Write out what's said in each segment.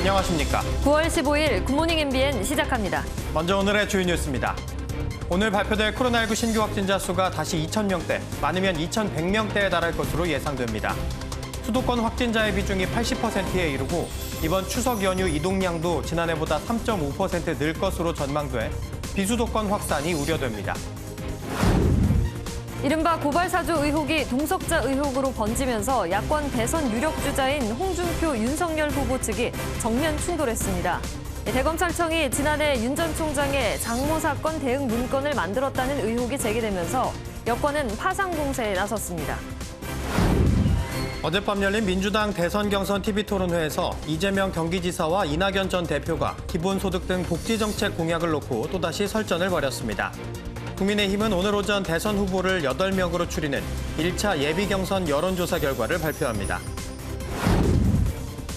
안녕하십니까. 9월 15일 굿모닝 MBN 시작합니다. 먼저 오늘의 주요 뉴스입니다. 오늘 발표될 코로나19 신규 확진자 수가 다시 2,000명대, 많으면 2,100명대에 달할 것으로 예상됩니다. 수도권 확진자의 비중이 80%에 이르고 이번 추석 연휴 이동량도 지난해보다 3.5% 늘 것으로 전망돼 비수도권 확산이 우려됩니다. 이른바 고발사주 의혹이 동석자 의혹으로 번지면서 야권 대선 유력 주자인 홍준표, 윤석열 후보 측이 정면 충돌했습니다. 대검찰청이 지난해 윤 전 총장의 장모 사건 대응 문건을 만들었다는 의혹이 제기되면서 여권은 파상 공세에 나섰습니다. 어젯밤 열린 민주당 대선 경선 TV토론회에서 이재명 경기지사와 이낙연 전 대표가 기본소득 등 복지정책 공약을 놓고 또다시 설전을 벌였습니다. 국민의힘은 오늘 오전 대선 후보를 8명으로 추리는 1차 예비경선 여론조사 결과를 발표합니다.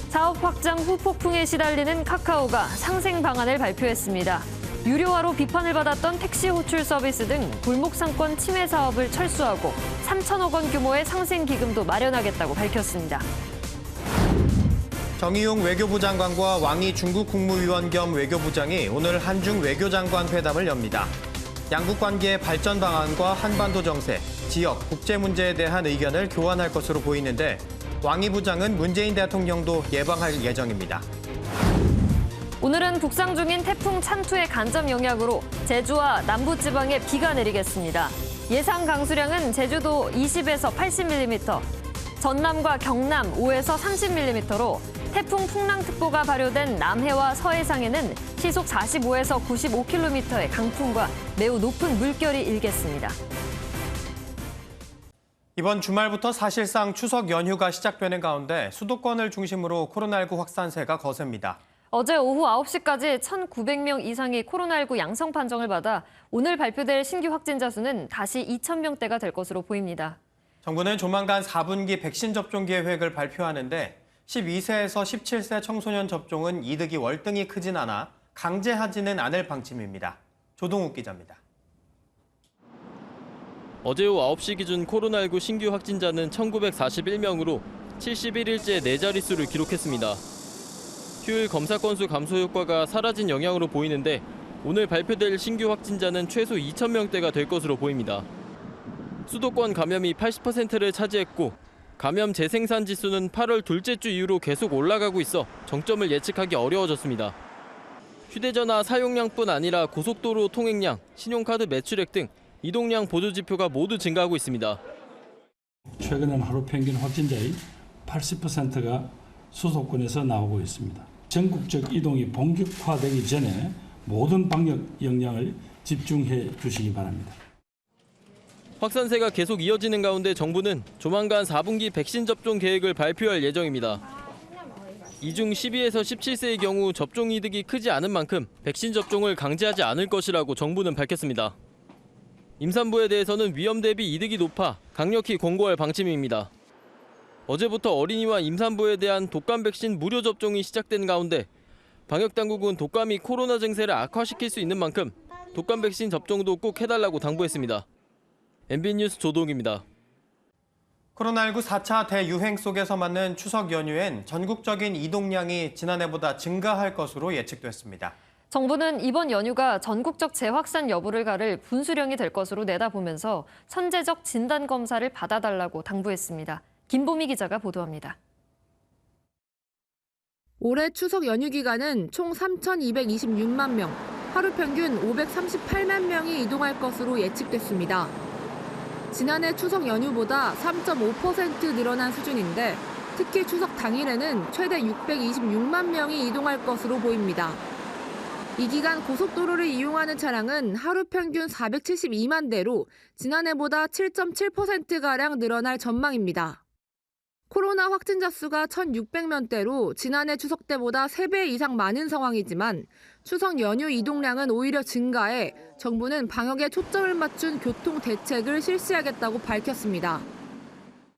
사업 확장 후폭풍에 시달리는 카카오가 상생 방안을 발표했습니다. 유료화로 비판을 받았던 택시 호출 서비스 등 골목 상권 침해 사업을 철수하고 3천억 원 규모의 상생 기금도 마련하겠다고 밝혔습니다. 정의용 외교부 장관과 왕이 중국 국무위원 겸 외교부장이 오늘 한중 외교장관 회담을 엽니다. 양국 관계의 발전 방안과 한반도 정세, 지역, 국제 문제에 대한 의견을 교환할 것으로 보이는데 왕이 부장은 문재인 대통령도 예방할 예정입니다. 오늘은 북상 중인 태풍 찬투의 간접 영향으로 제주와 남부지방에 비가 내리겠습니다. 예상 강수량은 제주도 20에서 80mm, 전남과 경남 5에서 30mm로 태풍 풍랑특보가 발효된 남해와 서해상에는 시속 45에서 95km의 강풍과 매우 높은 물결이 일겠습니다. 이번 주말부터 사실상 추석 연휴가 시작되는 가운데 수도권을 중심으로 코로나19 확산세가 거셉니다. 어제 오후 9시까지 1,900명 이상이 코로나19 양성 판정을 받아 오늘 발표될 신규 확진자 수는 다시 2,000명대가 될 것으로 보입니다. 정부는 조만간 4분기 백신 접종 계획을 발표하는데 12세에서 17세 청소년 접종은 이득이 월등히 크진 않아 강제하지는 않을 방침입니다. 조동욱 기자입니다. 어제 오후 9시 기준 코로나19 신규 확진자는 1,941명으로 71일째 4자릿수를 기록했습니다. 휴일 검사 건수 감소 효과가 사라진 영향으로 보이는데 오늘 발표될 신규 확진자는 최소 2,000명대가 될 것으로 보입니다. 수도권 감염이 80%를 차지했고 감염 재생산 지수는 8월 둘째 주 이후로 계속 올라가고 있어 정점을 예측하기 어려워졌습니다. 휴대전화 사용량뿐 아니라 고속도로 통행량, 신용카드 매출액 등 이동량 보조 지표가 모두 증가하고 있습니다. 최근엔 하루 평균 확진자의 80%가 수도권에서 나오고 있습니다. 전국적 이동이 본격화되기 전에 모든 방역 역량을 집중해 주시기 바랍니다. 확산세가 계속 이어지는 가운데 정부는 조만간 4분기 백신 접종 계획을 발표할 예정입니다. 이중 12에서 17세의 경우 접종 이득이 크지 않은 만큼 백신 접종을 강제하지 않을 것이라고 정부는 밝혔습니다. 임산부에 대해서는 위험 대비 이득이 높아 강력히 권고할 방침입니다. 어제부터 어린이와 임산부에 대한 독감 백신 무료 접종이 시작된 가운데 방역당국은 독감이 코로나 증세를 악화시킬 수 있는 만큼 독감 백신 접종도 꼭 해달라고 당부했습니다. MBN 뉴스 조동욱입니다. 코로나19 4차 대유행 속에서 맞는 추석 연휴엔 전국적인 이동량이 지난해보다 증가할 것으로 예측됐습니다. 정부는 이번 연휴가 전국적 재확산 여부를 가를 분수령이 될 것으로 내다보면서 선제적 진단검사를 받아달라고 당부했습니다. 김보미 기자가 보도합니다. 올해 추석 연휴 기간은 총 3,226만 명, 하루 평균 538만 명이 이동할 것으로 예측됐습니다. 지난해 추석 연휴보다 3.5% 늘어난 수준인데 특히 추석 당일에는 최대 626만 명이 이동할 것으로 보입니다. 이 기간 고속도로를 이용하는 차량은 하루 평균 472만 대로 지난해보다 7.7%가량 늘어날 전망입니다. 코로나 확진자 수가 1,600명대로 지난해 추석 때보다 3배 이상 많은 상황이지만 추석 연휴 이동량은 오히려 증가해 정부는 방역에 초점을 맞춘 교통 대책을 실시하겠다고 밝혔습니다.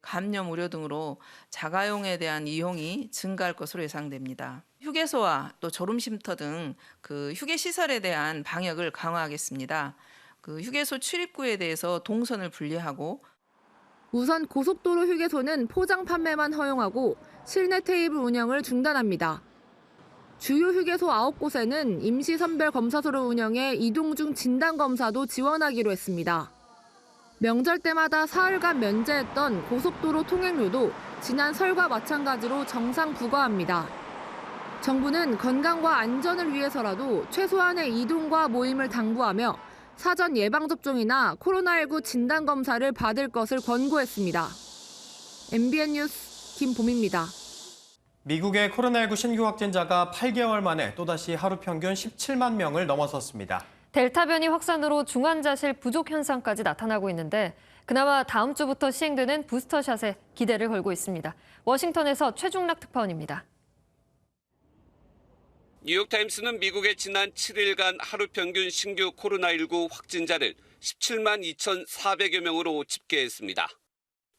감염 우려 등으로 자가용에 대한 이용이 증가할 것으로 예상됩니다. 휴게소와 또 졸음쉼터 등 휴게 시설에 대한 방역을 강화하겠습니다. 휴게소 출입구에 대해서 동선을 분리하고 우선 고속도로 휴게소는 포장 판매만 허용하고 실내 테이블 운영을 중단합니다. 주요 휴게소 9곳에는 임시 선별 검사소를 운영해 이동 중 진단 검사도 지원하기로 했습니다. 명절 때마다 사흘간 면제했던 고속도로 통행료도 지난 설과 마찬가지로 정상 부과합니다. 정부는 건강과 안전을 위해서라도 최소한의 이동과 모임을 당부하며 사전 예방접종이나 코로나19 진단검사를 받을 것을 권고했습니다. MBN 뉴스 김봄입니다. 미국의 코로나19 신규 확진자가 8개월 만에 또다시 하루 평균 17만 명을 넘어섰습니다. 델타 변이 확산으로 중환자실 부족 현상까지 나타나고 있는데 그나마 다음 주부터 시행되는 부스터샷에 기대를 걸고 있습니다. 워싱턴에서 최중락 특파원입니다. 뉴욕타임스는 미국의 지난 7일간 하루 평균 신규 코로나19 확진자를 17만 2,400여 명으로 집계했습니다.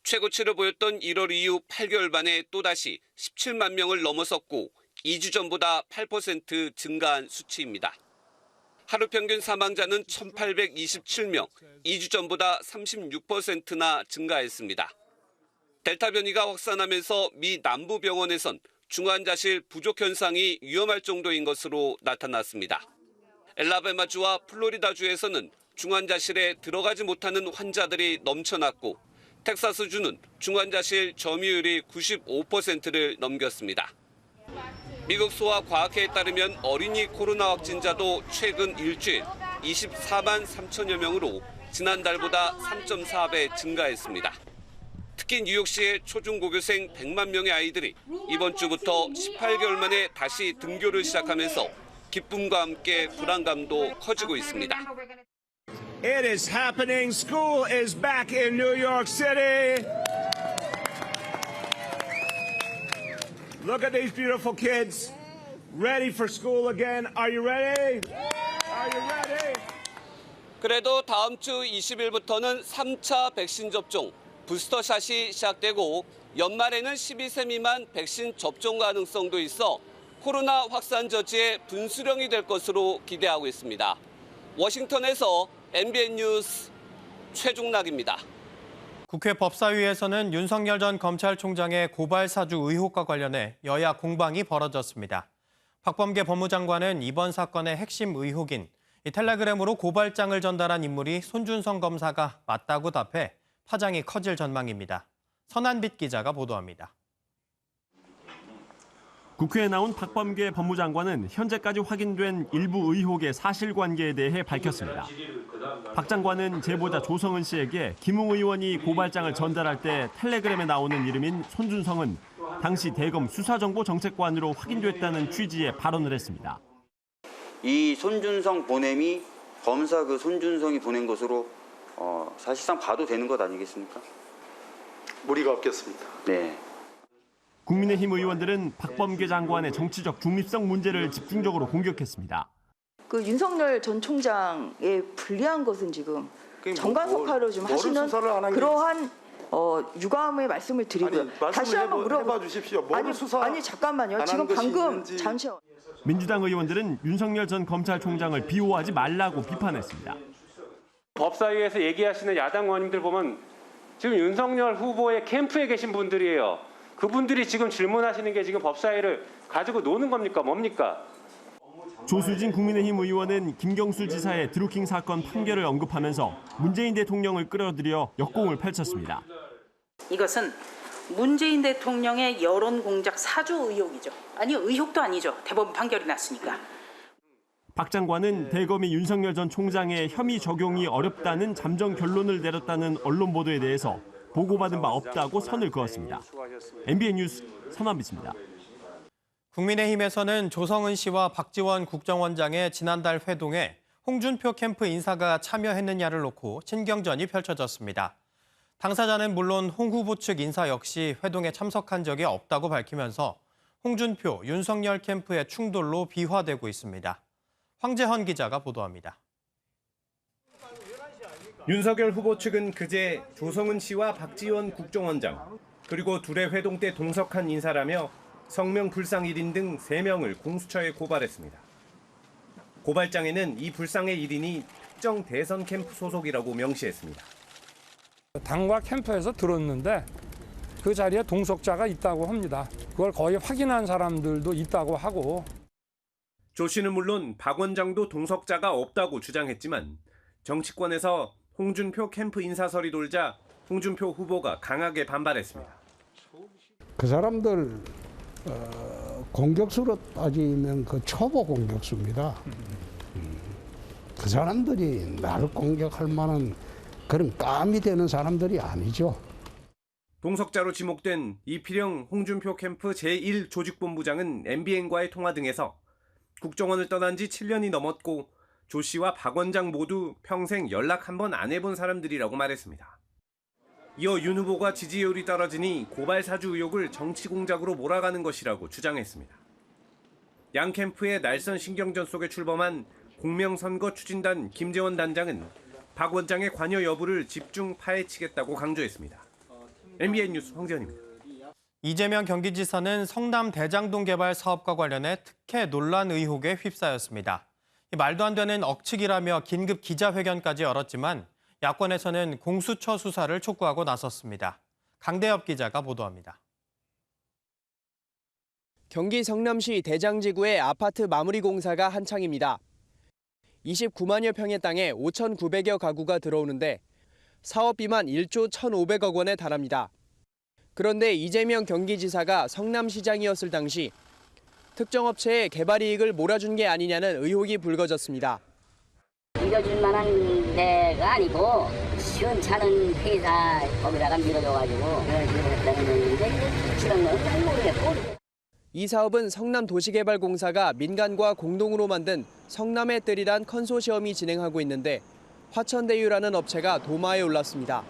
최고치를 보였던 1월 이후 8개월 만에 또다시 17만 명을 넘어섰고 2주 전보다 8% 증가한 수치입니다. 하루 평균 사망자는 1,827명, 2주 전보다 36%나 증가했습니다. 델타 변이가 확산하면서 미 남부 병원에선 중환자실 부족 현상이 위험할 정도인 것으로 나타났습니다. 엘라베마주와 플로리다주에서는 중환자실에 들어가지 못하는 환자들이 넘쳐났고 텍사스주는 중환자실 점유율이 95%를 넘겼습니다. 미국 소아과학회에 따르면 어린이 코로나 확진자도 최근 일주일 24만 3천여 명으로 지난달보다 3.4배 증가했습니다. 특히 뉴욕시의 초중고교생 100만 명의 아이들이 이번 주부터 18개월 만에 다시 등교를 시작하면서 기쁨과 함께 불안감도 커지고 있습니다. It is happening. School is back in New York City. Look at these beautiful kids. Ready for school again. Are you ready? Are you ready? 그래도 다음 주 20일부터는 3차 백신 접종, 부스터샷이 시작되고 연말에는 12세 미만 백신 접종 가능성도 있어 코로나 확산 저지의 분수령이 될 것으로 기대하고 있습니다. 워싱턴에서 MBN 뉴스 최중락입니다. 국회 법사위에서는 윤석열 전 검찰총장의 고발 사주 의혹과 관련해 여야 공방이 벌어졌습니다. 박범계 법무장관은 이번 사건의 핵심 의혹인 이 텔레그램으로 고발장을 전달한 인물이 손준성 검사가 맞다고 답해 파장이 커질 전망입니다. 선한빛 기자가 보도합니다. 국회에 나온 박범계 법무장관은 현재까지 확인된 일부 의혹의 사실관계에 대해 밝혔습니다. 박 장관은 제보자 조성은 씨에게 김웅 의원이 고발장을 전달할 때 텔레그램에 나오는 이름인 손준성은 당시 대검 수사정보정책관으로 확인됐다는 취지의 발언을 했습니다. 이 손준성 보냄이 검사 그 손준성이 보낸 것으로 사실상 봐도 되는 것 아니겠습니까? 무리가 없겠습니다. 네. 국민의힘 의원들은 박범계 장관의 정치적 중립성 문제를 집중적으로 공격했습니다. 그 윤석열 전 총장에 불리한 것은 지금 정관석화로 좀 하시는 그러한 유감의 말씀을 드리고요. 다시 한번 물어봐 주십시오. 아니 잠깐만요. 지금 방금 잠시만. 민주당 의원들은 윤석열 전 검찰총장을 비호하지 말라고 비판했습니다. 법사위에서 얘기하시는 야당 의원님들 보면 지금 윤석열 후보의 캠프에 계신 분들이에요. 그분들이 지금 질문하시는 게 지금 법사위를 가지고 노는 겁니까? 뭡니까? 조수진 국민의힘 의원은 김경수 지사의 드루킹 사건 판결을 언급하면서 문재인 대통령을 끌어들여 역공을 펼쳤습니다. 이것은 문재인 대통령의 여론 공작 사주 의혹이죠. 아니 의혹도 아니죠. 대법원 판결이 났으니까. 박 장관은 대검이 윤석열 전 총장의 혐의 적용이 어렵다는 잠정 결론을 내렸다는 언론 보도에 대해서 보고받은 바 없다고 선을 그었습니다. MBN 뉴스 선한빛입니다. 국민의힘에서는 조성은 씨와 박지원 국정원장의 지난달 회동에 홍준표 캠프 인사가 참여했느냐를 놓고 신경전이 펼쳐졌습니다. 당사자는 물론 홍 후보 측 인사 역시 회동에 참석한 적이 없다고 밝히면서 홍준표, 윤석열 캠프의 충돌로 비화되고 있습니다. 황재헌 기자가 보도합니다. 윤석열 후보 측은 그제 조성은 씨와 박지원 국정원장 그리고 둘의 회동 때 동석한 인사라며 성명 불상 1인 등 3명을 공수처에 고발했습니다. 고발장에는 이 불상의 1인이 특정 대선 캠프 소속이라고 명시했습니다. 당과 캠프에서 들었는데 그 자리에 동석자가 있다고 합니다. 그걸 거의 확인한 사람들도 있다고 하고 조 씨는 물론 박 원장도 동석자가 없다고 주장했지만 정치권에서 홍준표 캠프 인사설이 돌자 홍준표 후보가 강하게 반발했습니다. 그 사람들 공격수로 따지면 그 초보 공격수입니다. 그 사람들이 나를 공격할 만한 그런 감이 되는 사람들이 아니죠. 동석자로 지목된 이필영 홍준표 캠프 제1조직본부장은 MBN과의 통화 등에서 국정원을 떠난 지 7년이 넘었고 조 씨와 박 원장 모두 평생 연락 한 번 안 해본 사람들이라고 말했습니다. 이어 윤 후보가 지지율이 떨어지니 고발 사주 의혹을 정치 공작으로 몰아가는 것이라고 주장했습니다. 양 캠프의 날선 신경전 속에 출범한 공명선거 추진단 김재원 단장은 박 원장의 관여 여부를 집중 파헤치겠다고 강조했습니다. MBN 뉴스 황재현입니다. 이재명 경기지사는 성남 대장동 개발 사업과 관련해 특혜 논란 의혹에 휩싸였습니다. 말도 안 되는 억측이라며 긴급 기자회견까지 열었지만 야권에서는 공수처 수사를 촉구하고 나섰습니다. 강대엽 기자가 보도합니다. 경기 성남시 대장지구의 아파트 마무리 공사가 한창입니다. 29만여 평의 땅에 5,900여 가구가 들어오는데 사업비만 1조 1,500억 원에 달합니다. 그런데 이재명 경기지사가 성남시장이었을 당시 특정 업체에 개발 이익을 몰아준 게 아니냐는 의혹이 불거졌습니다. 밀어줄 만한 데가 아니고 시원찮은 회사 거기다가 밀어줘가지고 그런 식으로 했다는 얘기인데 실은 건 잘 모르겠고. 이 사업은 성남도시개발공사가 민간과 공동으로 만든 성남의 뜰이란 컨소시엄이 진행하고 있는데 화천대유라는 업체가 도마에 올랐습니다.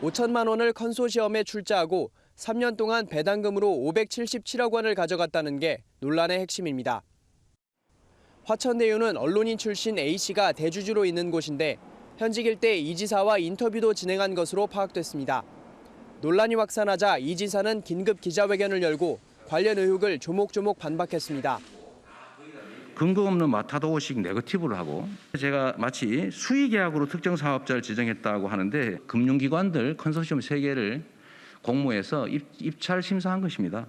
5천만 원을 컨소시엄에 출자하고 3년 동안 배당금으로 577억 원을 가져갔다는 게 논란의 핵심입니다. 화천대유는 언론인 출신 A씨가 대주주로 있는 곳인데 현직 일대 이 지사와 인터뷰도 진행한 것으로 파악됐습니다. 논란이 확산하자 이 지사는 긴급 기자회견을 열고 관련 의혹을 조목조목 반박했습니다. 근거 없는 마타도식 네거티브를 하고 제가 마치 수의계약으로 특정 사업자를 지정했다고 하는데 금융기관들 컨소시엄 3개를 공모해서 입찰 심사한 것입니다.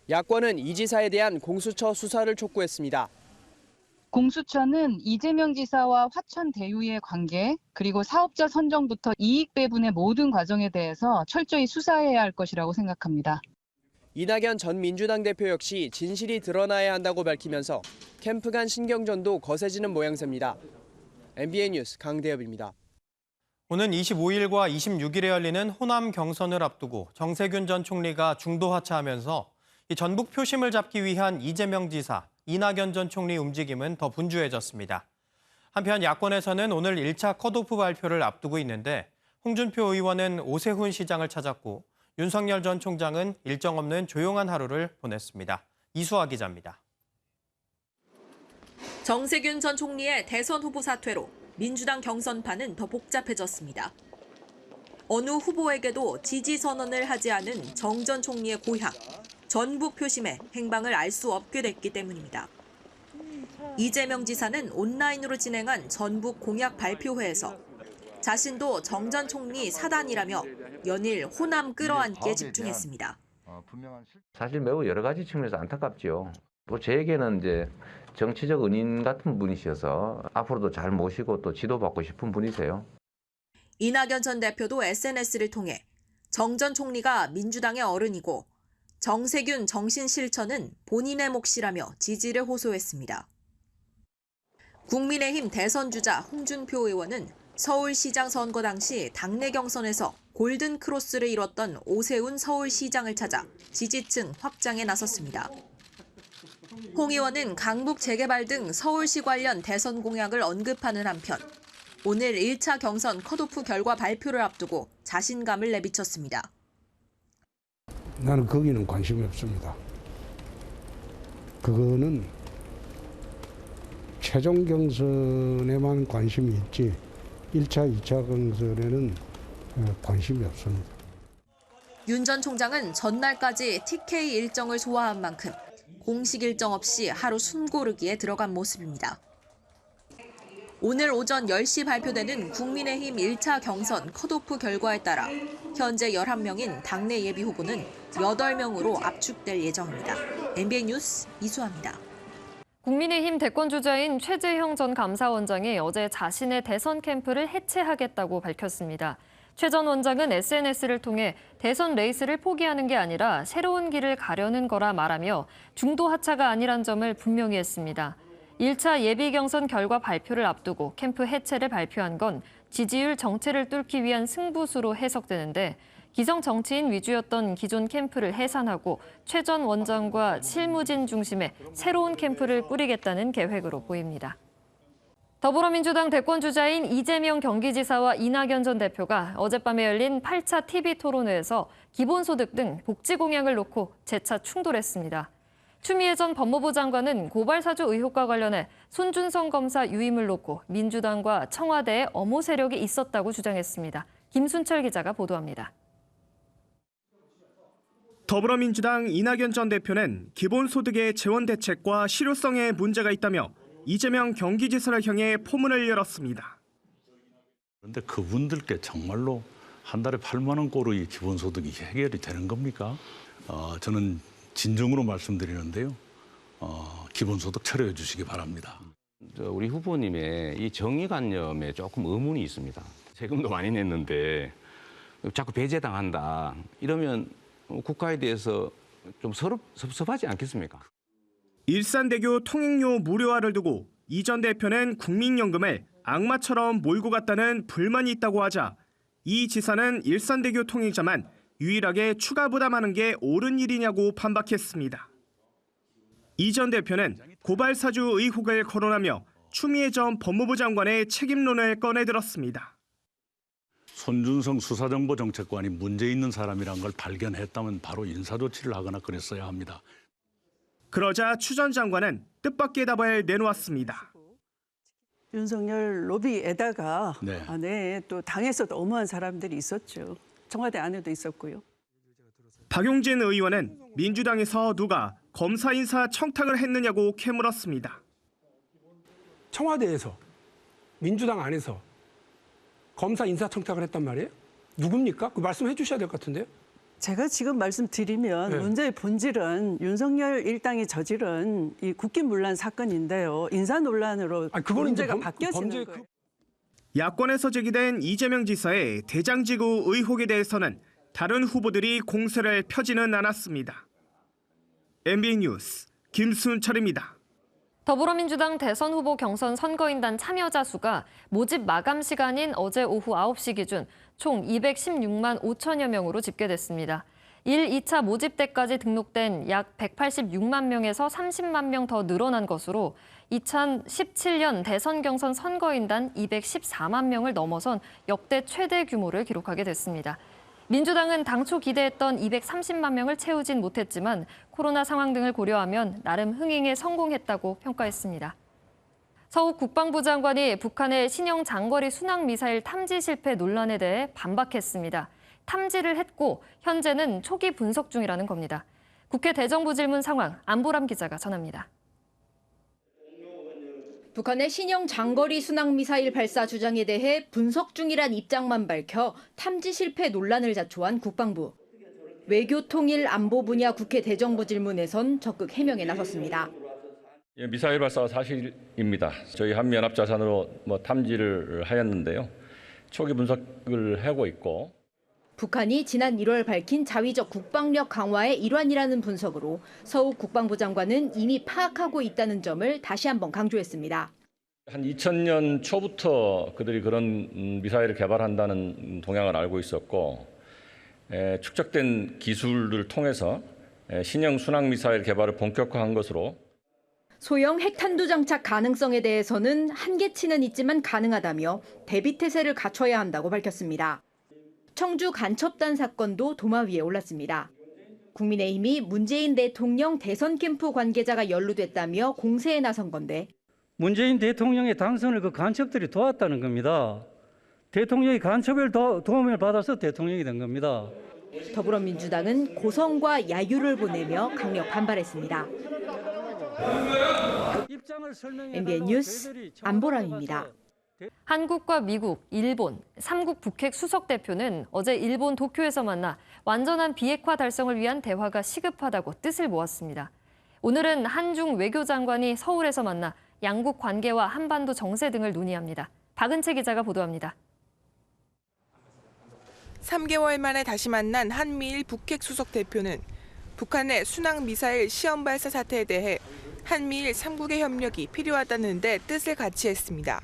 야권은 이 지사에 대한 공수처 수사를 촉구했습니다. 공수처는 이재명 지사와 화천대유의 관계 그리고 사업자 선정부터 이익 배분의 모든 과정에 대해서 철저히 수사해야 할 것이라고 생각합니다. 이낙연 전 민주당 대표 역시 진실이 드러나야 한다고 밝히면서 캠프 간 신경전도 거세지는 모양새입니다. MBN 뉴스 강대엽입니다. 오는 25일과 26일에 열리는 호남 경선을 앞두고 정세균 전 총리가 중도 하차하면서 이 전북 표심을 잡기 위한 이재명 지사, 이낙연 전 총리 움직임은 더 분주해졌습니다. 한편 야권에서는 오늘 1차 컷오프 발표를 앞두고 있는데 홍준표 의원은 오세훈 시장을 찾았고 윤석열 전 총장은 일정 없는 조용한 하루를 보냈습니다. 이수아 기자입니다. 정세균 전 총리의 대선 후보 사퇴로 민주당 경선판은 더 복잡해졌습니다. 어느 후보에게도 지지 선언을 하지 않은 정 전 총리의 고향, 전북 표심의 행방을 알 수 없게 됐기 때문입니다. 이재명 지사는 온라인으로 진행한 전북 공약 발표회에서 자신도 정 전 총리 사단이라며 연일 호남 끌어안기에 집중했습니다. 사실 매우 여러 가지 측면에서 안타깝죠. 뭐 저에게는 이제 정치적 은인 같은 분이셔서 앞으로도 잘 모시고 또 지도받고 싶은 분이세요. 이낙연 전 대표도 SNS를 통해 정 전 총리가 민주당의 어른이고 정세균 정신실천은 본인의 몫이라며 지지를 호소했습니다. 국민의힘 대선 주자 홍준표 의원은 서울시장 선거 당시 당내 경선에서 골든 크로스를 이뤘던 오세훈 서울시장을 찾아 지지층 확장에 나섰습니다. 홍 의원은 강북 재개발 등 서울시 관련 대선 공약을 언급하는 한편 오늘 1차 경선 컷오프 결과 발표를 앞두고 자신감을 내비쳤습니다. 나는 거기는 관심이 없습니다. 그거는 최종 경선에만 관심이 있지 1차, 2차 경선에는 관심이 없습니다. 윤 전 총장은 전날까지 TK 일정을 소화한 만큼 공식 일정 없이 하루 숨고르기에 들어간 모습입니다. 오늘 오전 10시 발표되는 국민의힘 1차 경선 컷오프 결과에 따라 현재 11명인 당내 예비 후보는 8명으로 압축될 예정입니다. MBN 뉴스 이수아입니다. 국민의힘 대권주자인 최재형 전 감사원장이 어제 자신의 대선 캠프를 해체하겠다고 밝혔습니다. 최 전 원장은 SNS를 통해 대선 레이스를 포기하는 게 아니라 새로운 길을 가려는 거라 말하며 중도 하차가 아니란 점을 분명히 했습니다. 1차 예비 경선 결과 발표를 앞두고 캠프 해체를 발표한 건 지지율 정체를 뚫기 위한 승부수로 해석되는데 기성 정치인 위주였던 기존 캠프를 해산하고 최 전 원장과 실무진 중심의 새로운 캠프를 꾸리겠다는 계획으로 보입니다. 더불어민주당 대권주자인 이재명 경기지사와 이낙연 전 대표가 어젯밤에 열린 8차 TV토론회에서 기본소득 등 복지 공약을 놓고 재차 충돌했습니다. 추미애 전 법무부 장관은 고발사주 의혹과 관련해 손준성 검사 유임을 놓고 민주당과 청와대에 엄호 세력이 있었다고 주장했습니다. 김순철 기자가 보도합니다. 더불어민주당 이낙연 전 대표는 기본소득의 재원 대책과 실효성에 문제가 있다며 이재명 경기지사를 향해 포문을 열었습니다. 그런데 그분들께 정말로 한 달에 8만 원꼴의 기본소득이 해결이 되는 겁니까? 저는 진정으로 말씀드리는데요. 기본소득 철회해 주시기 바랍니다. 우리 후보님의 이 정의관념에 조금 의문이 있습니다. 세금도 많이 냈는데 자꾸 배제당한다. 이러면 국가에 대해서 좀 섭섭하지 않겠습니까? 일산대교 통행료 무료화를 두고 이 전 대표는 국민연금을 악마처럼 몰고 갔다는 불만이 있다고 하자 이 지사는 일산대교 통행자만 유일하게 추가 부담하는 게 옳은 일이냐고 반박했습니다. 이 전 대표는 고발사주 의혹을 거론하며 추미애 전 법무부 장관의 책임론을 꺼내들었습니다. 손준성 수사정보정책관이 문제 있는 사람이란 걸 발견했다면 바로 인사조치를 하거나 그랬어야 합니다. 그러자 추 전 장관은 뜻밖의 답을 내놓았습니다. 윤석열 로비에다가 네. 안에 또 당에서도 어마어마한 사람들이 있었죠. 청와대 안에도 있었고요. 박용진 의원은 민주당에서 누가 검사 인사 청탁을 했느냐고 캐물었습니다. 청와대에서 민주당 안에서 검사 인사 청탁을 했단 말이에요? 누굽니까? 그 말씀해 주셔야 될 것 같은데요. 제가 지금 말씀드리면 네. 문제의 본질은 윤석열 일당이 저지른 이 국기문란 사건인데요. 인사 논란으로 문제가 바뀌어지는 거예요. 야권에서 제기된 이재명 지사의 대장지구 의혹에 대해서는 다른 후보들이 공세를 펴지는 않았습니다. MBN 뉴스 김순철입니다. 더불어민주당 대선 후보 경선 선거인단 참여자 수가 모집 마감 시간인 어제 오후 9시 기준 총 216만 5천여 명으로 집계됐습니다. 1, 2차 모집 때까지 등록된 약 186만 명에서 30만 명 더 늘어난 것으로 2017년 대선 경선 선거인단 214만 명을 넘어선 역대 최대 규모를 기록하게 됐습니다. 민주당은 당초 기대했던 230만 명을 채우진 못했지만 코로나 상황 등을 고려하면 나름 흥행에 성공했다고 평가했습니다. 서욱 국방부 장관이 북한의 신형 장거리 순항미사일 탐지 실패 논란에 대해 반박했습니다. 탐지를 했고 현재는 초기 분석 중이라는 겁니다. 국회 대정부 질문 상황 안보람 기자가 전합니다. 북한의 신형 장거리 순항미사일 발사 주장에 대해 분석 중이란 입장만 밝혀 탐지 실패 논란을 자초한 국방부. 외교 통일 안보 분야 국회 대정부 질문에선 적극 해명에 나섰습니다. 미사일 발사가 사실입니다. 저희 한미연합자산으로 탐지를 하였는데요. 초기 분석을 하고 있고. 북한이 지난 1월 밝힌 자위적 국방력 강화의 일환이라는 분석으로 서욱 국방부 장관은 이미 파악하고 있다는 점을 다시 한번 강조했습니다. 한 2000년 초부터 그들이 그런 미사일을 개발한다는 동향을 알고 있었고 축적된 기술을 통해서 신형 순항미사일 개발을 본격화한 것으로 소형 핵탄두 장착 가능성에 대해서는 한계치는 있지만 가능하다며 대비태세를 갖춰야 한다고 밝혔습니다. 청주 간첩단 사건도 도마 위에 올랐습니다. 국민의힘이 문재인 대통령 대선 캠프 관계자가 연루됐다며 공세에 나선 건데 문재인 대통령의 당선을 그 간첩들이 도왔다는 겁니다. 대통령이 간첩을 도움을 받아서 대통령이 된 겁니다. 더불어민주당은 고성과 야유를 보내며 강력 반발했습니다. MBN 뉴스 안보람입니다. 한국과 미국, 일본, 3국 북핵 수석 대표는 어제 일본 도쿄에서 만나 완전한 비핵화 달성을 위한 대화가 시급하다고 뜻을 모았습니다. 오늘은 한중 외교장관이 서울에서 만나 양국 관계와 한반도 정세 등을 논의합니다. 박은채 기자가 보도합니다. 3개월 만에 다시 만난 한미일 북핵 수석 대표는 북한의 순항 미사일 시험 발사 사태에 대해 한미일 3국의 협력이 필요하다는 데 뜻을 같이 했습니다.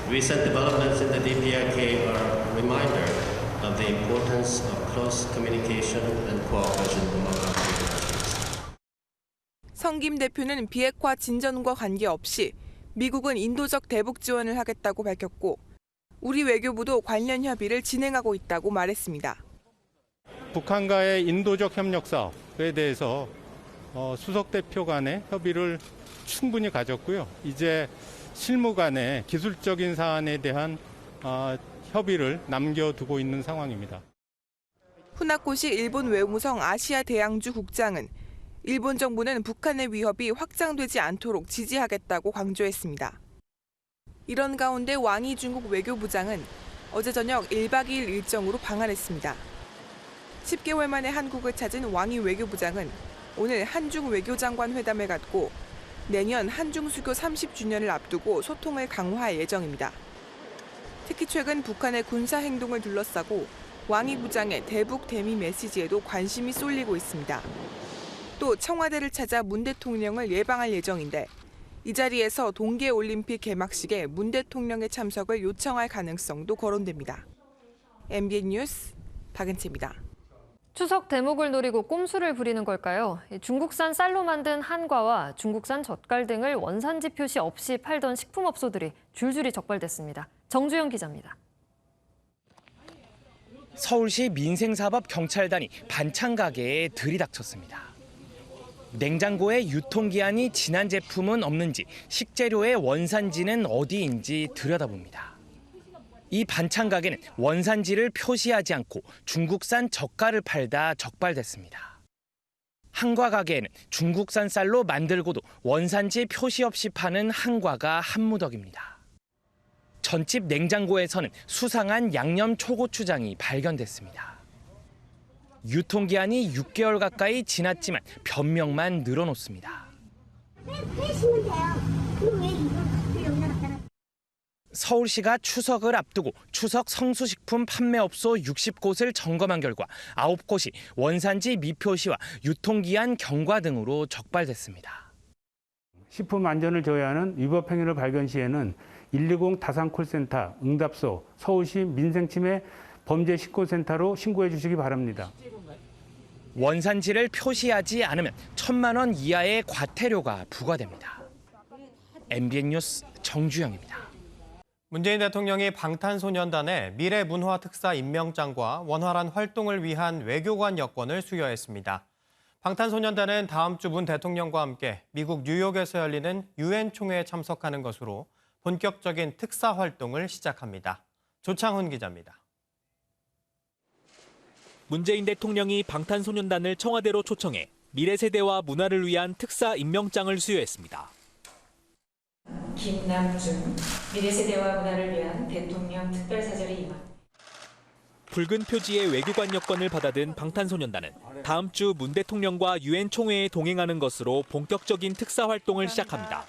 Recent developments in the DPRK are a reminder of the importance of close communication and cooperation among our countries. 성김 대표는 비핵화 진전과 관계없이 미국은 인도적 대북 지원을 하겠다고 밝혔고 우리 외교부도 관련 협의를 진행하고 있다고 말했습니다. 북한과의 인도적 협력 사업에 대해서 수석 대표 간의 협의를 충분히 가졌고요. 이제 실무 간의 기술적인 사안에 대한 협의를 남겨두고 있는 상황입니다. 후나코시 일본 외무성 아시아 대양주 국장은 일본 정부는 북한의 위협이 확장되지 않도록 지지하겠다고 강조했습니다. 이런 가운데 왕이 중국 외교부장은 어제 저녁 1박 2일 일정으로 방한했습니다. 10개월 만에 한국을 찾은 왕이 외교부장은 오늘 한중 외교장관 회담을 갖고 내년 한중 수교 30주년을 앞두고 소통을 강화할 예정입니다. 특히 최근 북한의 군사 행동을 둘러싸고 왕이 부장의 대북 대미 메시지에도 관심이 쏠리고 있습니다. 또 청와대를 찾아 문 대통령을 예방할 예정인데 이 자리에서 동계올림픽 개막식에 문 대통령의 참석을 요청할 가능성도 거론됩니다. MBN 뉴스 박은채입니다. 추석 대목을 노리고 꼼수를 부리는 걸까요? 중국산 쌀로 만든 한과와 중국산 젓갈 등을 원산지 표시 없이 팔던 식품업소들이 줄줄이 적발됐습니다. 정주영 기자입니다. 서울시 민생사법경찰단이 반찬 가게에 들이닥쳤습니다. 냉장고에 유통기한이 지난 제품은 없는지, 식재료의 원산지는 어디인지 들여다봅니다. 이 반찬 가게는 원산지를 표시하지 않고 중국산 젓갈을 팔다 적발됐습니다. 한과 가게에는 중국산 쌀로 만들고도 원산지 표시 없이 파는 한과가 한무더기입니다. 전집 냉장고에서는 수상한 양념 초고추장이 발견됐습니다. 유통기한이 6개월 가까이 지났지만 변명만 늘어놓습니다. 서울시가 추석을 앞두고 추석 성수식품 판매업소 60곳을 점검한 결과 9곳이 원산지 미표시와 유통기한 경과 등으로 적발됐습니다. 식품 안전을 저해하는 위법 행위를 발견 시에는 120 다산콜센터 응답소 서울시 민생침해 범죄 신고센터로 신고해 주시기 바랍니다. 원산지를 표시하지 않으면 1,000만 원 이하의 과태료가 부과됩니다. MBN 뉴스 정주영입니다. 문재인 대통령이 방탄소년단의 미래문화특사 임명장과 원활한 활동을 위한 외교관 여권을 수여했습니다. 방탄소년단은 다음 주 문 대통령과 함께 미국 뉴욕에서 열리는 유엔 총회에 참석하는 것으로 본격적인 특사 활동을 시작합니다. 조창훈 기자입니다. 문재인 대통령이 방탄소년단을 청와대로 초청해 미래 세대와 문화를 위한 특사 임명장을 수여했습니다. 김남중 미래 세대와 문화를 위한 대통령 특별사절에 임한. 붉은 표지의 외교관 여권을 받아든 방탄소년단은 다음 주 문 대통령과 유엔 총회에 동행하는 것으로 본격적인 특사 활동을 시작합니다.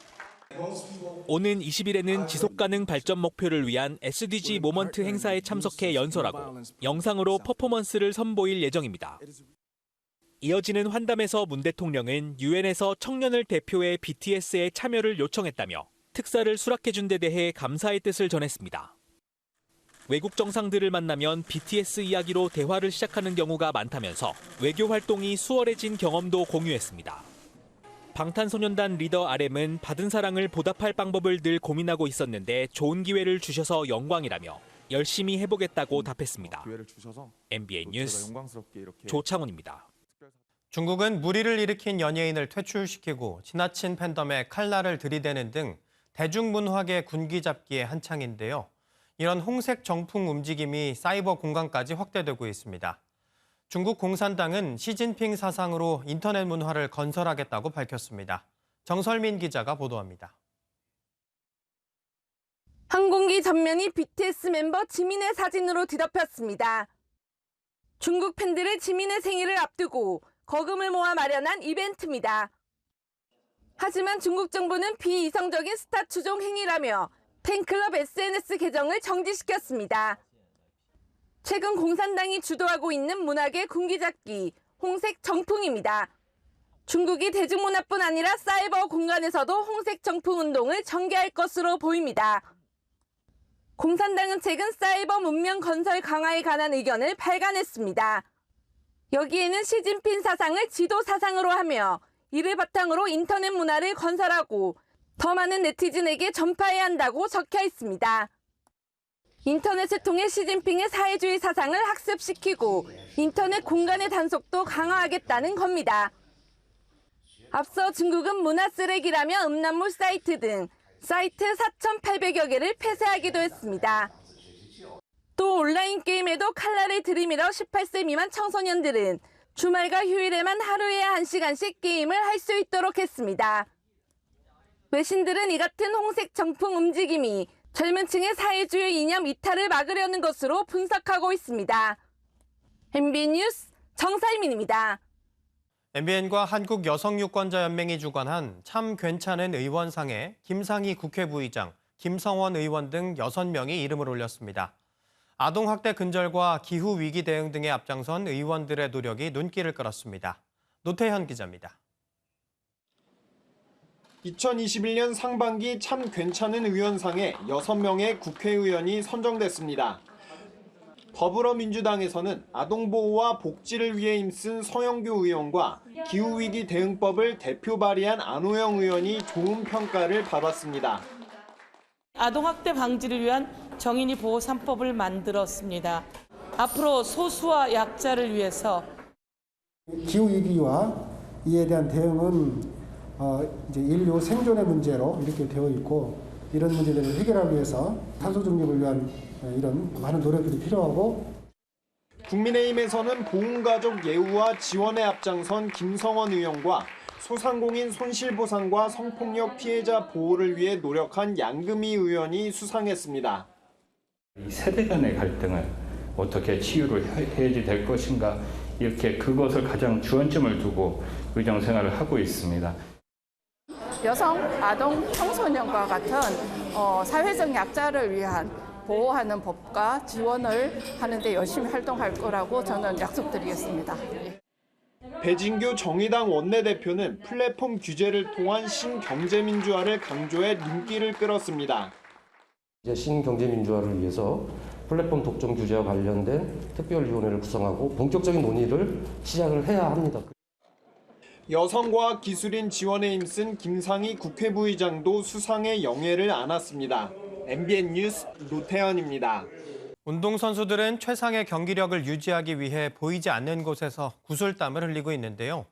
오는 20일에는 지속가능 발전 목표를 위한 SDG 모먼트 행사에 참석해 연설하고 영상으로 퍼포먼스를 선보일 예정입니다. 이어지는 환담에서 문 대통령은 유엔에서 청년을 대표해 BTS에 참여를 요청했다며 특사를 수락해준 데 대해 감사의 뜻을 전했습니다. 외국 정상들을 만나면 BTS 이야기로 대화를 시작하는 경우가 많다면서 외교 활동이 수월해진 경험도 공유했습니다. 방탄소년단 리더 RM은 받은 사랑을 보답할 방법을 늘 고민하고 있었는데 좋은 기회를 주셔서 영광이라며 열심히 해보겠다고 답했습니다. MBN 뉴스 조창훈입니다. 중국은 물의를 일으킨 연예인을 퇴출시키고 지나친 팬덤에 칼날을 들이대는 등 대중문화계 군기잡기에 한창인데요. 이런 홍색 정풍 움직임이 사이버 공간까지 확대되고 있습니다. 중국 공산당은 시진핑 사상으로 인터넷 문화를 건설하겠다고 밝혔습니다. 정설민 기자가 보도합니다. 항공기 전면이 BTS 멤버 지민의 사진으로 뒤덮였습니다. 중국 팬들의 지민의 생일을 앞두고 거금을 모아 마련한 이벤트입니다. 하지만 중국 정부는 비이성적인 스타 추종 행위라며 팬클럽 SNS 계정을 정지시켰습니다. 최근 공산당이 주도하고 있는 문학의 군기잡기, 홍색 정풍입니다. 중국이 대중문화뿐 아니라 사이버 공간에서도 홍색 정풍 운동을 전개할 것으로 보입니다. 공산당은 최근 사이버 문명 건설 강화에 관한 의견을 발간했습니다. 여기에는 시진핑 사상을 지도 사상으로 하며 이를 바탕으로 인터넷 문화를 건설하고 더 많은 네티즌에게 전파해야 한다고 적혀 있습니다. 인터넷을 통해 시진핑의 사회주의 사상을 학습시키고 인터넷 공간의 단속도 강화하겠다는 겁니다. 앞서 중국은 문화 쓰레기라며 음란물 사이트 등 사이트 4,800여 개를 폐쇄하기도 했습니다. 또 온라인 게임에도 칼날을 들이밀어 18세 미만 청소년들은 주말과 휴일에만 하루에 1시간씩 게임을 할 수 있도록 했습니다. 외신들은 이 같은 홍색 정풍 움직임이 젊은 층의 사회주의 이념 이탈을 막으려는 것으로 분석하고 있습니다. MBN 뉴스 정살민입니다. MBN과 한국여성유권자연맹이 주관한 참 괜찮은 의원상에 김상희 국회 부의장, 김성원 의원 등 6명이 이름을 올렸습니다. 아동학대 근절과 기후위기 대응 등에 앞장선 의원들의 노력이 눈길을 끌었습니다. 노태현 기자입니다. 2021년 상반기 참 괜찮은 의원상에 6명의 국회의원이 선정됐습니다. 더불어민주당에서는 아동보호와 복지를 위해 힘쓴 서영교 의원과 기후위기 대응법을 대표 발의한 안호영 의원이 좋은 평가를 받았습니다. 아동학대 방지를 위한 정인이 보호 3법을 만들었습니다. 앞으로 소수와 약자를 위해서 기후위기와 이에 대한 대응은 이제 인류 생존의 문제로 이렇게 되어 있고 이런 문제들을 해결하기 위해서 탄소 중립을 위한 이런 많은 노력들이 필요하고 국민의힘에서는 보훈가족 예우와 지원에 앞장선 김성원 의원과 소상공인 손실보상과 성폭력 피해자 보호를 위해 노력한 양금희 의원이 수상했습니다. 세대 간의 갈등을 어떻게 치유를 해야지 될 것인가 이렇게 그것을 가장 주안점을 두고 의정 생활을 하고 있습니다. 여성, 아동, 청소년과 같은 사회적 약자를 위한 보호하는 법과 지원을 하는데 열심히 활동할 거라고 저는 약속드리겠습니다. 배진교 정의당 원내대표는 플랫폼 규제를 통한 신경제민주화를 강조해 눈길을 끌었습니다. 이제 신경제민주화를 위해서 플랫폼 독점 규제와 관련된 특별위원회를 구성하고 본격적인 논의를 시작을 해야 합니다. 여성과학 기술인 지원에 힘쓴 김상희 국회 부의장도 수상의 영예를 안았습니다. MBN 뉴스 노태현입니다. 운동선수들은 최상의 경기력을 유지하기 위해 보이지 않는 곳에서 구슬땀을 흘리고 있는데요.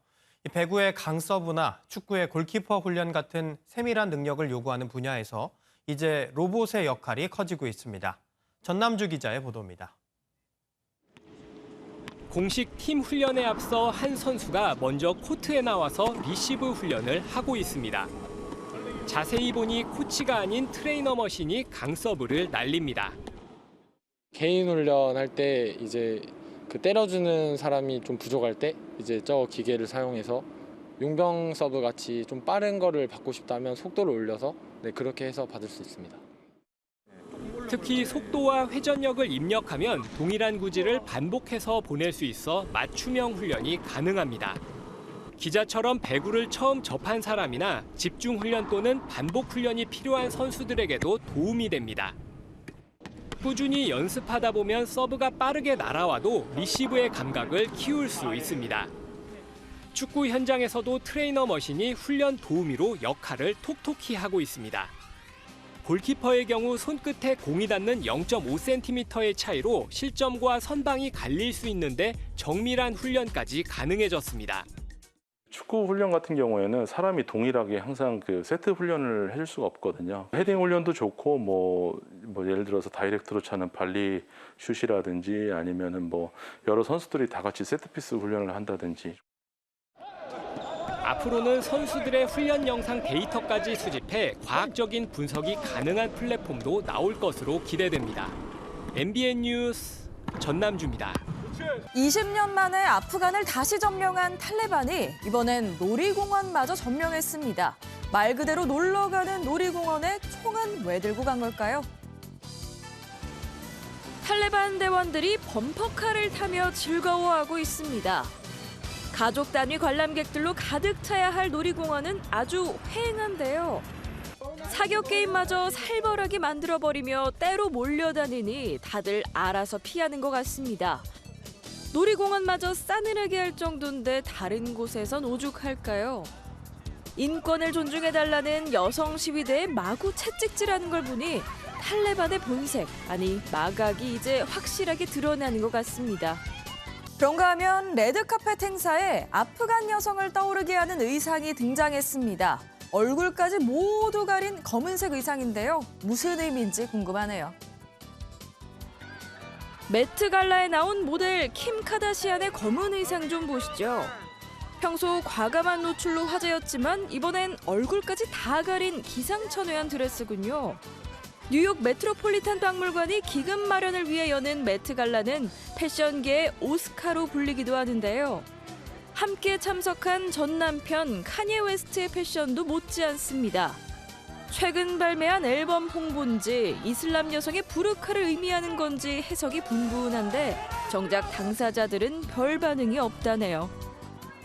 배구의 강서브나 축구의 골키퍼 훈련 같은 세밀한 능력을 요구하는 분야에서 이제 로봇의 역할이 커지고 있습니다. 전남주 기자의 보도입니다. 공식 팀 훈련에 앞서 한 선수가 먼저 코트에 나와서 리시브 훈련을 하고 있습니다. 자세히 보니 코치가 아닌 트레이너 머신이 강서브를 날립니다. 개인 훈련할 때 이제 그 때려주는 사람이 좀 부족할 때 이제 저 기계를 사용해서 용병 서브 같이 좀 빠른 거를 받고 싶다면 속도를 올려서 그렇게 해서 받을 수 있습니다. 특히 속도와 회전력을 입력하면 동일한 구질을 반복해서 보낼 수 있어 맞춤형 훈련이 가능합니다. 기자처럼 배구를 처음 접한 사람이나 집중 훈련 또는 반복 훈련이 필요한 선수들에게도 도움이 됩니다. 꾸준히 연습하다 보면 서브가 빠르게 날아와도 리시브의 감각을 키울 수 있습니다. 축구 현장에서도 트레이너 머신이 훈련 도우미로 역할을 톡톡히 하고 있습니다. 골키퍼의 경우 손끝에 공이 닿는 0.5cm의 차이로 실점과 선방이 갈릴 수 있는데 정밀한 훈련까지 가능해졌습니다. 축구 훈련 같은 경우에는 사람이 동일하게 항상 그 세트 훈련을 해줄 수가 없거든요. 헤딩 훈련도 좋고 뭐 예를 들어서 다이렉트로 차는 발리 슛이라든지 아니면은 뭐 여러 선수들이 다 같이 세트피스 훈련을 한다든지. 앞으로는 선수들의 훈련 영상 데이터까지 수집해 과학적인 분석이 가능한 플랫폼도 나올 것으로 기대됩니다. MBN 뉴스 전남주입니다. 20년 만에 아프간을 다시 점령한 탈레반이 이번엔 놀이공원마저 점령했습니다. 말 그대로 놀러 가는 놀이공원에 총은 왜 들고 간 걸까요? 탈레반 대원들이 범퍼카를 타며 즐거워하고 있습니다. 가족 단위 관람객들로 가득 차야 할 놀이공원은 아주 휑한데요. 사격 게임마저 살벌하게 만들어버리며 때로 몰려다니니 다들 알아서 피하는 것 같습니다. 놀이공원마저 싸늘하게 할 정도인데 다른 곳에선 오죽할까요? 인권을 존중해달라는 여성 시위대에 마구 채찍질하는 걸 보니 탈레반의 본색, 아니 마각이 이제 확실하게 드러나는 것 같습니다. 그런가 하면 레드카펫 행사에 아프간 여성을 떠오르게 하는 의상이 등장했습니다. 얼굴까지 모두 가린 검은색 의상인데요. 무슨 의미인지 궁금하네요. 매트 갈라에 나온 모델 킴 카다시안의 검은 의상 좀 보시죠. 평소 과감한 노출로 화제였지만 이번엔 얼굴까지 다 가린 기상천외한 드레스군요. 뉴욕 메트로폴리탄 박물관이 기금 마련을 위해 여는 매트 갈라는 패션계의 오스카로 불리기도 하는데요. 함께 참석한 전 남편 카니에 웨스트의 패션도 못지않습니다. 최근 발매한 앨범 홍보인지 이슬람 여성의 부르카를 의미하는 건지 해석이 분분한데 정작 당사자들은 별 반응이 없다네요.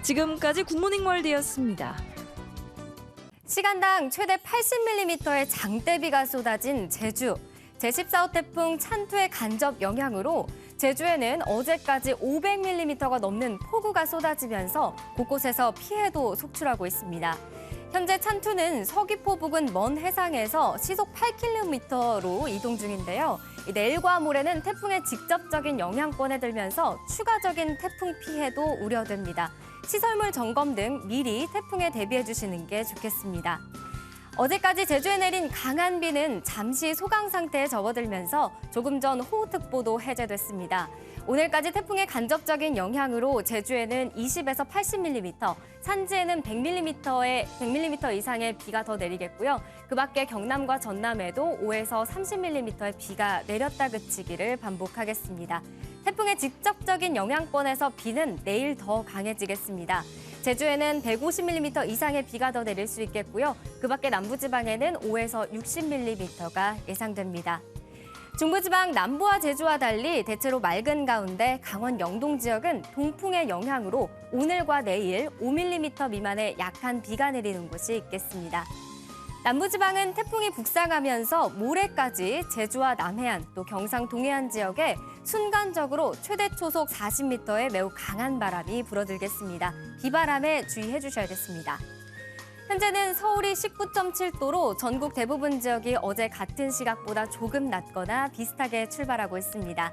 지금까지 굿모닝 월드였습니다. 시간당 최대 80mm의 장대비가 쏟아진 제주. 제14호 태풍 찬투의 간접 영향으로 제주에는 어제까지 500mm가 넘는 폭우가 쏟아지면서 곳곳에서 피해도 속출하고 있습니다. 현재 찬투는 서귀포 부근 먼 해상에서 시속 8km로 이동 중인데요. 내일과 모레는 태풍의 직접적인 영향권에 들면서 추가적인 태풍 피해도 우려됩니다. 시설물 점검 등 미리 태풍에 대비해 주시는 게 좋겠습니다. 어제까지 제주에 내린 강한 비는 잠시 소강 상태에 접어들면서 조금 전 호우특보도 해제됐습니다. 오늘까지 태풍의 간접적인 영향으로 제주에는 20에서 80mm, 산지에는 100mm 이상의 비가 더 내리겠고요. 그 밖에 경남과 전남에도 5에서 30mm의 비가 내렸다 그치기를 반복하겠습니다. 태풍의 직접적인 영향권에서 비는 내일 더 강해지겠습니다. 제주에는 150mm 이상의 비가 더 내릴 수 있겠고요. 그 밖에 남부지방에는 5에서 60mm가 예상됩니다. 중부지방 남부와 제주와 달리 대체로 맑은 가운데 강원 영동 지역은 동풍의 영향으로 오늘과 내일 5mm 미만의 약한 비가 내리는 곳이 있겠습니다. 남부지방은 태풍이 북상하면서 모레까지 제주와 남해안 또 경상 동해안 지역에 순간적으로 최대 초속 40m의 매우 강한 바람이 불어들겠습니다. 비바람에 주의해 주셔야겠습니다. 현재는 서울이 19.7도로 전국 대부분 지역이 어제 같은 시각보다 조금 낮거나 비슷하게 출발하고 있습니다.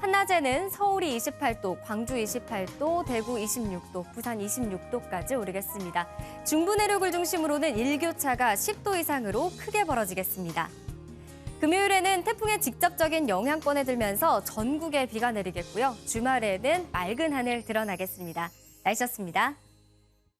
한낮에는 서울이 28도, 광주 28도, 대구 26도, 부산 26도까지 오르겠습니다. 중부 내륙을 중심으로는 일교차가 10도 이상으로 크게 벌어지겠습니다. 금요일에는 태풍의 직접적인 영향권에 들면서 전국에 비가 내리겠고요. 주말에는 맑은 하늘 드러나겠습니다. 날씨였습니다.